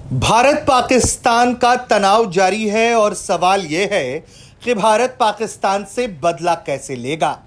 भारत पाकिस्तान का तनाव जारी है और सवाल यह है कि भारत पाकिस्तान से बदला कैसे लेगा।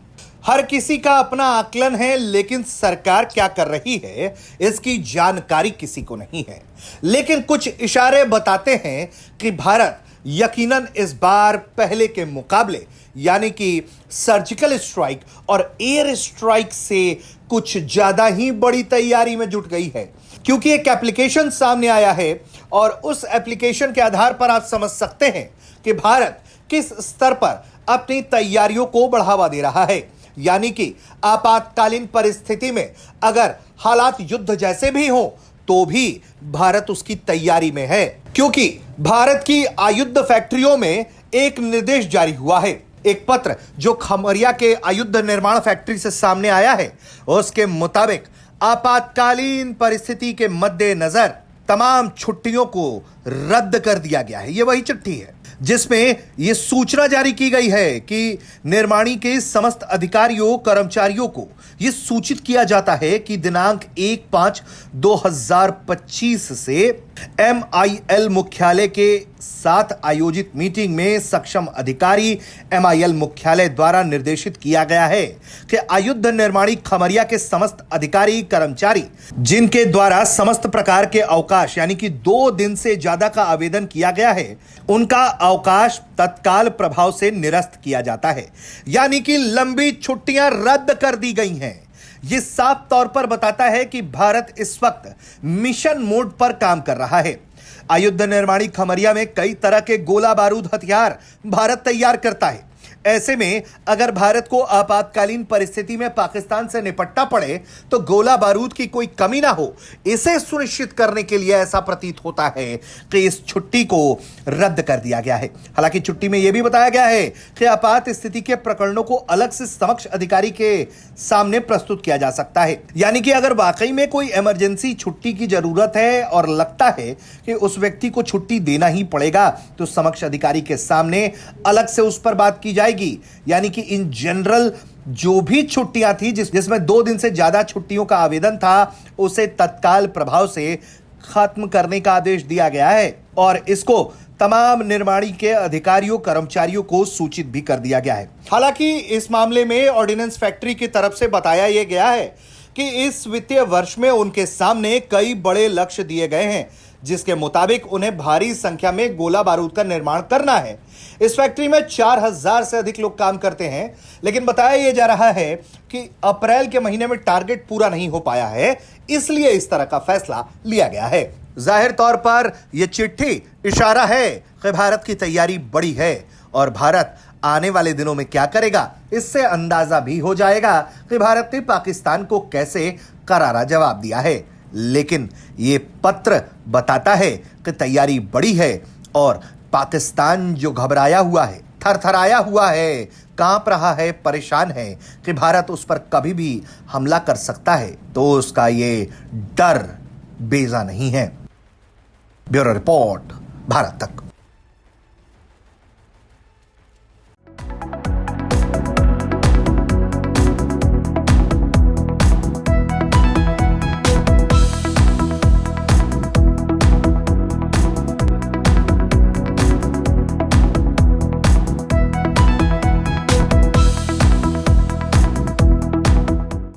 हर किसी का अपना आकलन है, लेकिन सरकार क्या कर रही है इसकी जानकारी किसी को नहीं है। लेकिन कुछ इशारे बताते हैं कि भारत यकीनन इस बार पहले के मुकाबले यानी कि सर्जिकल स्ट्राइक और एयर स्ट्राइक से कुछ ज्यादा ही बड़ी तैयारी में जुट गई है, क्योंकि एक एप्लीकेशन सामने आया है और उस एप्लीकेशन के आधार पर आप समझ सकते हैं कि भारत किस स्तर पर अपनी तैयारियों को बढ़ावा दे रहा है। यानी कि आपातकालीन परिस्थिति में अगर हालात युद्ध जैसे भी हो तो भी भारत उसकी तैयारी में है, क्योंकि भारत की आयुध फैक्ट्रियों में एक निर्देश जारी हुआ है। एक पत्र जो खमरिया के आयुध निर्माण फैक्ट्री से सामने आया है, उसके मुताबिक आपातकालीन परिस्थिति के मद्देनजर तमाम छुट्टियों को रद्द कर दिया गया है। यह वही चिट्ठी है जिसमें यह सूचना जारी की गई है कि निर्माणी के समस्त अधिकारियों कर्मचारियों को यह सूचित किया जाता है कि दिनांक 1/5/2025 से MIL मुख्यालय के साथ आयोजित मीटिंग में सक्षम अधिकारी MIL मुख्यालय द्वारा निर्देशित किया गया है कि आयुध निर्माणी खमरिया के समस्त अधिकारी कर्मचारी जिनके द्वारा समस्त प्रकार के अवकाश यानी कि 2 दिन से ज्यादा का आवेदन किया गया है, उनका अवकाश तत्काल प्रभाव से निरस्त किया जाता है। यानी कि लंबी छुट्टियां रद्द कर दी गई हैं। यह साफ तौर पर बताता है कि भारत इस वक्त मिशन मोड पर काम कर रहा है। आयुध निर्माणी खमरिया में कई तरह के गोला बारूद हथियार भारत तैयार करता है। ऐसे में अगर भारत को आपातकालीन परिस्थिति में पाकिस्तान से निपटना पड़े तो गोला बारूद की कोई कमी ना हो, इसे सुनिश्चित करने के लिए ऐसा प्रतीत होता है कि इस छुट्टी को रद्द कर दिया गया है। हालांकि छुट्टी में यह भी बताया गया है कि आपात स्थिति के प्रकरणों को अलग से समक्ष अधिकारी के सामने प्रस्तुत किया जा सकता है। यानी कि अगर वाकई में कोई इमरजेंसी छुट्टी की जरूरत है और लगता है कि उस व्यक्ति को छुट्टी देना ही पड़ेगा तो समक्ष अधिकारी के सामने अलग से उस पर बात की जाएगी। यानी कि इन जनरल जो भी छुट्टियां थी जिसमें 2 दिन से ज्यादा छुट्टियों का आवेदन था, उसे तत्काल प्रभाव से खत्म करने का आदेश दिया गया है और इसको तमाम निर्माणी के अधिकारियों कर्मचारियों को सूचित भी कर दिया गया है। हालांकि इस मामले में ऑर्डिनेंस फैक्ट्री की तरफ से बताया यह गया है कि इस वित्तीय वर्ष में उनके सामने कई बड़े लक्ष्य दिए गए हैं, जिसके मुताबिक उन्हें भारी संख्या में गोला बारूद का निर्माण करना है। इस फैक्ट्री में 4000 से अधिक लोग काम करते हैं, लेकिन बताया यह जा रहा है कि अप्रैल के महीने में टारगेट पूरा नहीं हो पाया है, इसलिए इस तरह का फैसला लिया गया है। जाहिर तौर पर यह चिट्ठी इशारा है कि भारत की तैयारी बड़ी है और भारत आने वाले दिनों में क्या करेगा, इससे अंदाजा भी हो जाएगा कि भारत ने पाकिस्तान को कैसे करारा जवाब दिया है। लेकिन यह पत्र बताता है कि तैयारी बड़ी है और पाकिस्तान जो घबराया हुआ है, थरथराया हुआ है, कांप रहा है, परेशान है कि भारत उस पर कभी भी हमला कर सकता है, तो उसका ये डर बेजा नहीं है। ब्यूरो रिपोर्ट, भारत तक।